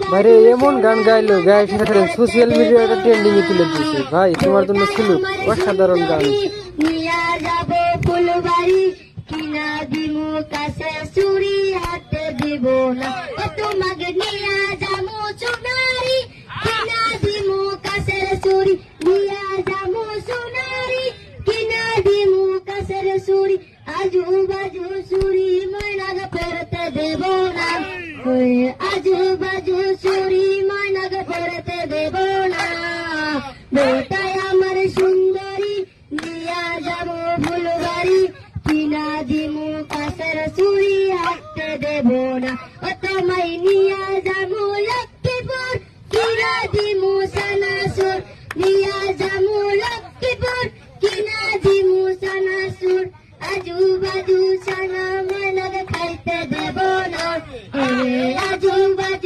ভাইরে এমন গান গাইলো গায়ে সাথে সোশ্যাল মিডিয়াটা ট্রেন্ডিং এ তুলে দিয়েছে ভাই তোমার জন্য ছিল অসাধারণ গান নিয়া যাব ফুলবাড়ি কিনা দিমু কাছে চুরি হাতে দিব না ও তোমাকে নিয়া যাবো সোনারি কিনা দিমু কাছে চুরি নিয়া যাবো সোনারি কিনা দিমু কাছে চুরি আজু বাজু চুরি ময়নাগ ফেরতে দেব না আজু বাজু চুরি ময়নাগ ফেরতে দেব না বেটায় আমার সুন্দরী নিয়া যাব ফুলবাড়ি কিনা দিমু কাছের চুরি হাতে দেব না ও তোমায় নিয়া যাবো লক্ষ্মীপুর কিনা দিমু সানাসুর নিয়া যাবো